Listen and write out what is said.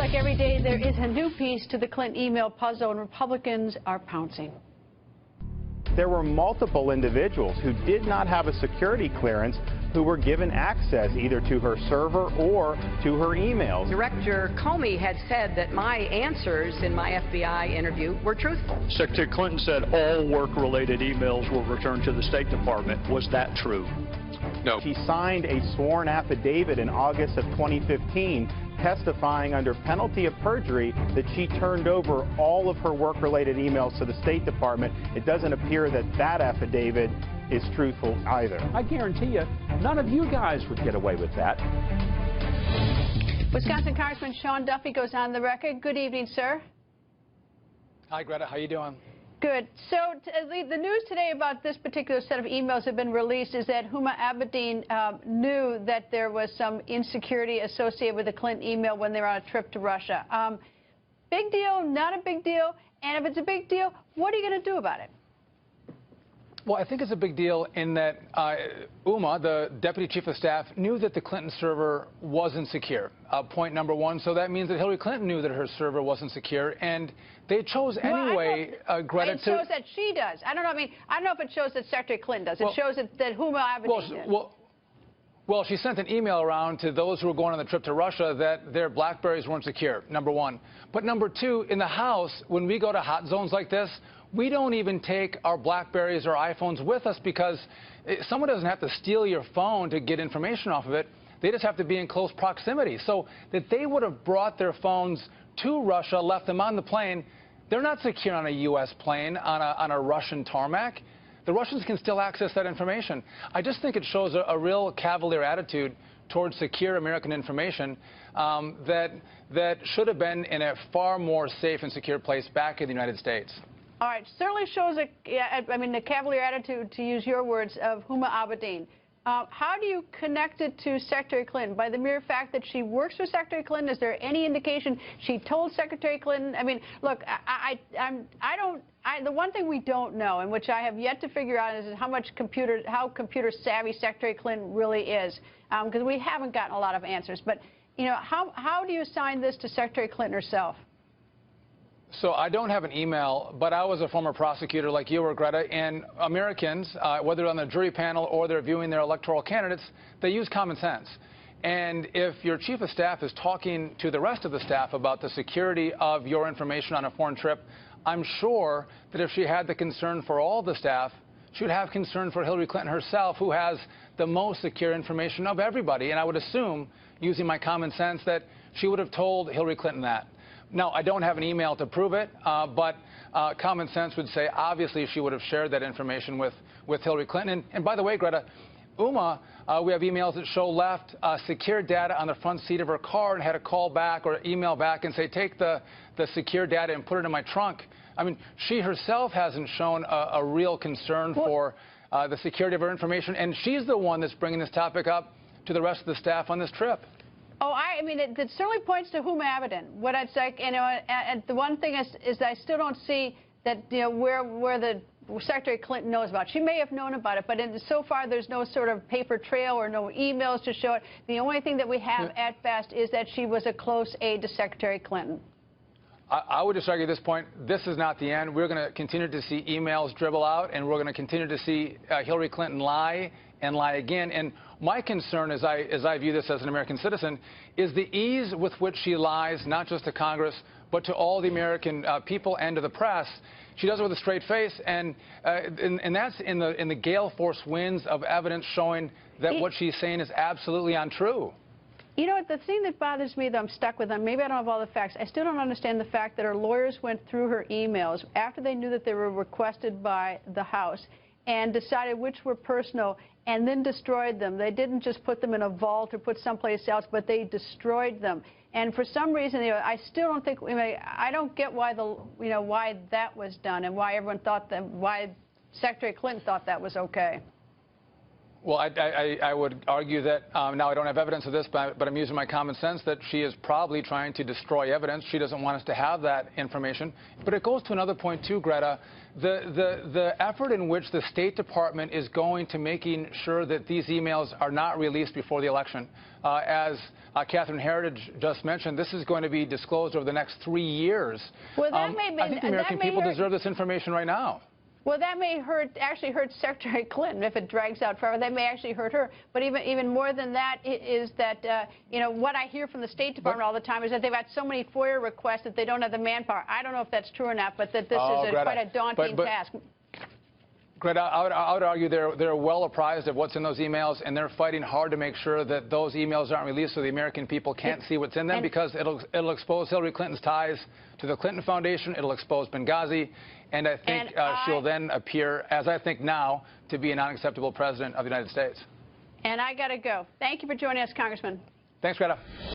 like every day, there is a new piece to the Clinton email puzzle, and Republicans are pouncing. There were multiple individuals who did not have a security clearance who were given access either to her server or to her emails. Director Comey had said that my answers in my FBI interview were truthful. Secretary Clinton said all work-related emails were returned to the State Department. Was that true? No. She signed a sworn affidavit in August of 2015 testifying under penalty of perjury that she turned over all of her work-related emails to the State Department. It doesn't appear that that affidavit is truthful either. I guarantee you, none of you guys would get away with that. Wisconsin Congressman Sean Duffy goes on the record. Good evening, sir. Hi, Greta. How you doing? Good. So the news today about this particular set of emails have been released is that Huma Abedin knew that there was some insecurity associated with the Clinton email when they were on a trip to Russia. Big deal, not a big deal? And if it's a big deal, what are you going to do about it? Well, I think it's a big deal in that Huma, the deputy chief of staff, knew that the Clinton server wasn't secure. Point number one. So that means that Hillary Clinton knew that her server wasn't secure, and they chose anyway, Greta. It shows that she does. I don't know. I mean, I don't know if it shows that Secretary Clinton does. It shows that Huma Abedin did. Well, she sent an email around to those who were going on the trip to Russia that their BlackBerries weren't secure, number one. But number two, in the House, when we go to hot zones like this, we don't even take our BlackBerries or iPhones with us because someone doesn't have to steal your phone to get information off of it. They just have to be in close proximity. So that they would have brought their phones to Russia, left them on the plane. They're not secure on a U.S. plane, on a Russian tarmac. The Russians can still access that information. I just think it shows a real cavalier attitude towards secure American information that should have been in a far more safe and secure place back in the United States. All right. Certainly shows the cavalier attitude, to use your words, of Huma Abedin. How do you connect it to Secretary Clinton? By the mere fact that she works for Secretary Clinton, is there any indication she told Secretary Clinton? I mean, look, the one thing we don't know, and which I have yet to figure out, is how computer savvy Secretary Clinton really is, because we haven't gotten a lot of answers. But you know, how do you assign this to Secretary Clinton herself? So I don't have an email, but I was a former prosecutor like you were, Greta, and Americans, whether on the jury panel or they're viewing their electoral candidates, they use common sense. And if your chief of staff is talking to the rest of the staff about the security of your information on a foreign trip, I'm sure that if she had the concern for all the staff, she would have concern for Hillary Clinton herself, who has the most secure information of everybody. And I would assume, using my common sense, that she would have told Hillary Clinton that. Now, I don't have an email to prove it, but common sense would say, obviously, she would have shared that information with Hillary Clinton. And by the way, Greta, Huma, we have emails that show left secure data on the front seat of her car and had to call back or email back and say, take the secure data and put it in my trunk. I mean, she herself hasn't shown a real concern for the security of her information, and she's the one that's bringing this topic up to the rest of the staff on this trip. Oh, I mean, it certainly points to Huma Abedin. What I'd say, you know, and the one thing is I still don't see that, you know, where the Secretary Clinton knows about it. She may have known about it, but so far there's no sort of paper trail or no emails to show it. The only thing that we have at best is that she was a close aide to Secretary Clinton. I would just argue at this point, this is not the end. We're going to continue to see emails dribble out, and we're going to continue to see Hillary Clinton lie and lie again. And my concern, as I view this as an American citizen, is the ease with which she lies, not just to Congress, but to all the American people and to the press. She does it with a straight face, and that's in the gale force winds of evidence showing that what she's saying is absolutely untrue. You know what, the thing that bothers me that I'm stuck with, and maybe I don't have all the facts, I still don't understand the fact that her lawyers went through her emails after they knew that they were requested by the House and decided which were personal and then destroyed them. They didn't just put them in a vault or put someplace else, but they destroyed them. And for some reason, you know, I still don't think, I don't get why why that was done and why everyone thought that, why Secretary Clinton thought that was okay. Well, I would argue that, now I don't have evidence of this, but I'm using my common sense, that she is probably trying to destroy evidence. She doesn't want us to have that information. But it goes to another point, too, Greta. The effort in which the State Department is going to making sure that these emails are not released before the election. As Catherine Heritage just mentioned, this is going to be disclosed over the next 3 years. Well, that may be, I think the American people deserve this information right now. Well, that may actually hurt Secretary Clinton if it drags out forever. That may actually hurt her. But even more than that is that, you know, what I hear from the State Department all the time is that they've had so many FOIA requests that they don't have the manpower. I don't know if that's true or not, but that this is quite a daunting task. Greta, I would argue they're well apprised of what's in those emails, and they're fighting hard to make sure that those emails aren't released so the American people can't see what's in them, because it'll expose Hillary Clinton's ties to the Clinton Foundation. It'll expose Benghazi, and I think she'll then appear, as I think now, to be an unacceptable president of the United States. And I got to go. Thank you for joining us, Congressman. Thanks, Greta.